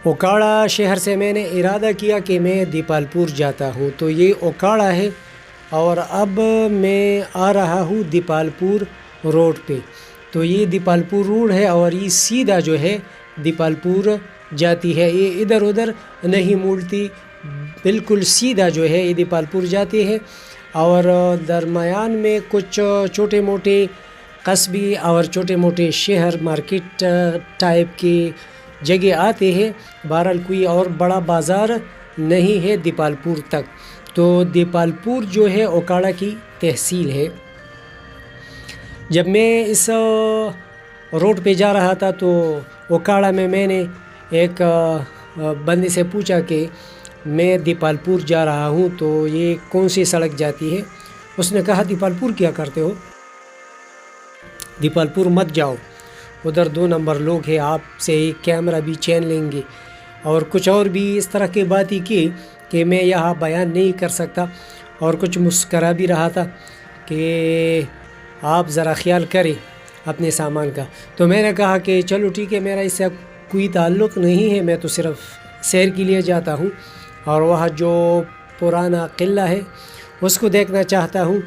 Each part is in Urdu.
اوکاڑا شہر سے میں نے ارادہ کیا کہ میں دیپال پور جاتا ہوں، تو یہ اوکاڑا ہے اور اب میں آ رہا ہوں دیپال پور روڈ پہ۔ تو یہ دیپال پور روڈ ہے اور یہ سیدھا جو ہے دیپال پور جاتی ہے، یہ ادھر ادھر نہیں موڑتی، بالکل سیدھا جو ہے یہ دیپال پور جاتی ہے۔ اور درمیان میں کچھ چھوٹے موٹے قصبے اور چھوٹے موٹے شہر مارکیٹ ٹائپ کی جگہ آتے ہیں، بہرحال کوئی اور بڑا بازار نہیں ہے دیپال پور تک۔ تو دیپال پور جو ہے اوکاڑا کی تحصیل ہے۔ جب میں اس روڈ پہ جا رہا تھا تو اوکاڑا میں نے ایک بندے سے پوچھا کہ میں دیپال پور جا رہا ہوں تو یہ کون سی سڑک جاتی ہے؟ اس نے کہا دیپال پور کیا کرتے ہو، دیپال پور مت جاؤ، ادھر 2 نمبر لوگ ہیں، آپ سے کیمرہ بھی چھین لیں گے، اور کچھ اور بھی اس طرح کی باتیں کی کہ میں یہاں بیان نہیں کر سکتا، اور کچھ مسکرا بھی رہا تھا کہ آپ ذرا خیال کریں اپنے سامان کا۔ تو میں نے کہا کہ چلو ٹھیک ہے، میرا اس سے کوئی تعلق نہیں ہے، میں تو صرف سیر کے لیے جاتا ہوں اور وہاں جو پرانا قلعہ ہے اس کو دیکھنا چاہتا ہوں،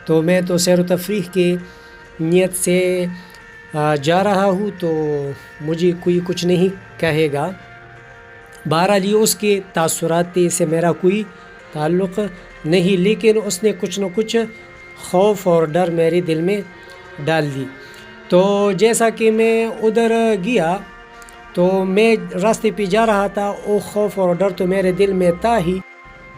تو میں تو سیر و تفریح کی نیت سے جا رہا ہوں، تو مجھے کوئی کچھ نہیں کہے گا۔ بہرحال یہ اس کے تاثرات تھے، اس سے میرا کوئی تعلق نہیں، لیکن اس نے کچھ نہ کچھ خوف اور ڈر میرے دل میں ڈال دی۔ تو جیسا کہ میں ادھر گیا تو میں راستے پہ جا رہا تھا، وہ خوف اور ڈر تو میرے دل میں تھا ہی۔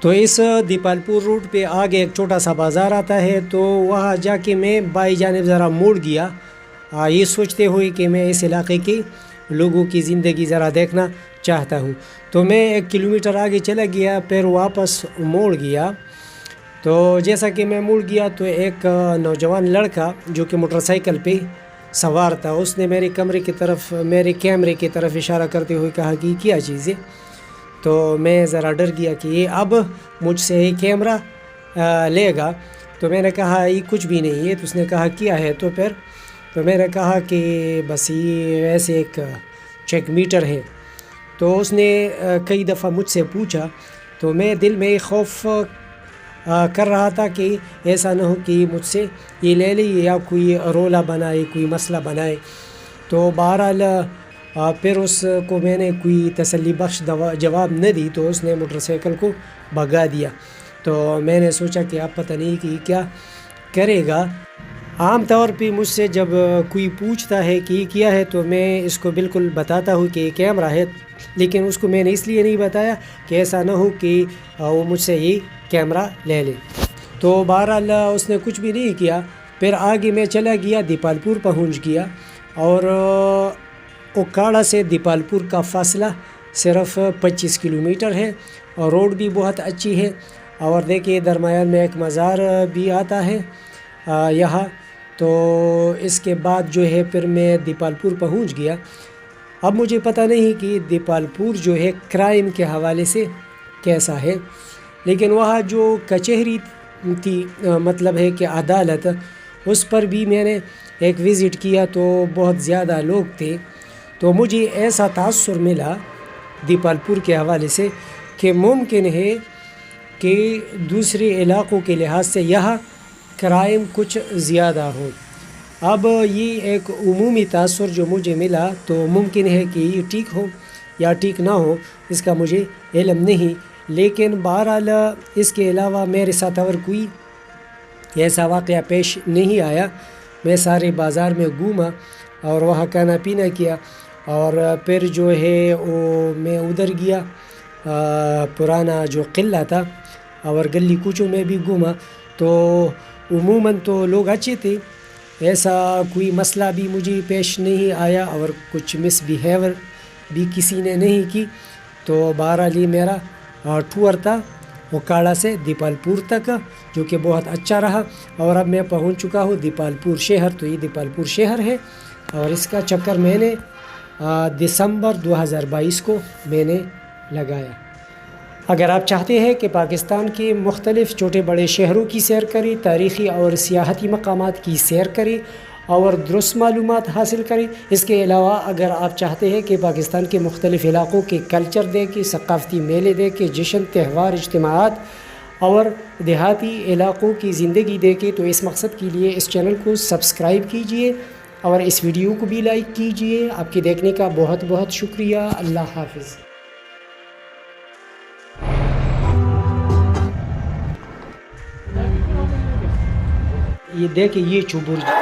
تو اس دیپال پور روڈ پہ آگے ایک چھوٹا سا بازار آتا ہے، تو وہاں جا کے میں بائیں جانب ذرا موڑ گیا، یہ سوچتے ہوئے کہ میں اس علاقے کے لوگوں کی زندگی ذرا دیکھنا چاہتا ہوں۔ تو میں 1 کلومیٹر آگے چلا گیا، پھر واپس موڑ گیا۔ تو جیسا کہ میں موڑ گیا تو ایک نوجوان لڑکا جو کہ موٹر سائیکل پہ سوار تھا، اس نے میرے کیمرے کی طرف اشارہ کرتے ہوئے کہا کہ کیا چیز ہے؟ تو میں ذرا ڈر گیا کہ یہ اب مجھ سے یہ کیمرہ لے گا۔ تو میں نے کہا یہ کچھ بھی نہیں ہے۔ تو اس نے کہا کیا ہے؟ تو میں نے کہا کہ بس یہ ایسے ایک چیک میٹر ہے۔ تو اس نے کئی دفعہ مجھ سے پوچھا، تو میں دل میں خوف کر رہا تھا کہ ایسا نہ ہو کہ مجھ سے یہ لے لے یا کوئی رولا بنائے، کوئی مسئلہ بنائے۔ تو بہرحال پھر اس کو میں نے کوئی تسلی بخش جواب نہ دی، تو اس نے موٹر سائیکل کو بھگا دیا۔ تو میں نے سوچا کہ اب پتہ نہیں کہ کیا کرے گا۔ عام طور پہ مجھ سے جب کوئی پوچھتا ہے کہ یہ کیا ہے تو میں اس کو بالکل بتاتا ہوں کہ یہ کیمرہ ہے، لیکن اس کو میں نے اس لیے نہیں بتایا کہ ایسا نہ ہو کہ وہ مجھ سے یہ کیمرہ لے لے۔ تو بہرحال اس نے کچھ بھی نہیں کیا۔ پھر آگے میں چلا گیا، دیپال پور پہنچ گیا، اور اوکاڑا سے دیپال پور کا فاصلہ صرف 25 کلومیٹر ہے، اور روڈ بھی بہت اچھی ہے، اور دیکھیے درمیان میں ایک مزار بھی آتا ہے یہاں۔ تو اس کے بعد جو ہے پھر میں دیپال پور پہنچ گیا۔ اب مجھے پتہ نہیں کہ دیپال پور جو ہے کرائم کے حوالے سے کیسا ہے، لیکن وہاں جو کچہری تھی، مطلب ہے کہ عدالت، اس پر بھی میں نے ایک وزٹ کیا تو بہت زیادہ لوگ تھے۔ تو مجھے ایسا تاثر ملا دیپال پور کے حوالے سے کہ ممکن ہے کہ دوسرے علاقوں کے لحاظ سے یہاں کرائم کچھ زیادہ ہو۔ اب یہ ایک عمومی تاثر جو مجھے ملا، تو ممکن ہے کہ یہ ٹھیک ہو یا ٹھیک نہ ہو، اس کا مجھے علم نہیں، لیکن بہرحال اس کے علاوہ میرے ساتھ اور کوئی ایسا واقعہ پیش نہیں آیا۔ میں سارے بازار میں گھوما اور وہاں کھانا پینا کیا، اور پھر جو ہے وہ میں ادھر گیا پرانا جو قلعہ تھا، اور گلی کوچوں میں بھی گھوما۔ تو عموماً تو لوگ اچھے تھے، ایسا کوئی مسئلہ بھی مجھے پیش نہیں آیا، اور کچھ مس بیہیور بھی کسی نے نہیں کی۔ تو بہرحال یہ میرا ٹور تھا اوکاڑا سے دیپال پور تک، جو کہ بہت اچھا رہا، اور اب میں پہنچ چکا ہوں دیپال پور شہر۔ تو یہ دیپال پور شہر ہے، اور اس کا چکر میں نے دسمبر 2022 کو میں نے لگایا۔ اگر آپ چاہتے ہیں کہ پاکستان کے مختلف چھوٹے بڑے شہروں کی سیر کریں، تاریخی اور سیاحتی مقامات کی سیر کریں، اور درست معلومات حاصل کریں۔ اس کے علاوہ اگر آپ چاہتے ہیں کہ پاکستان کے مختلف علاقوں کے کلچر دیکھیں، ثقافتی میلے دیکھیں، جشن تہوار اجتماعات اور دیہاتی علاقوں کی زندگی دیکھیں، تو اس مقصد کے لیے اس چینل کو سبسکرائب کیجئے اور اس ویڈیو کو بھی لائک کیجئے۔ آپ کے دیکھنے کا بہت بہت شکریہ۔ اللہ حافظ۔ یہ دیکھیں، یہ چوبور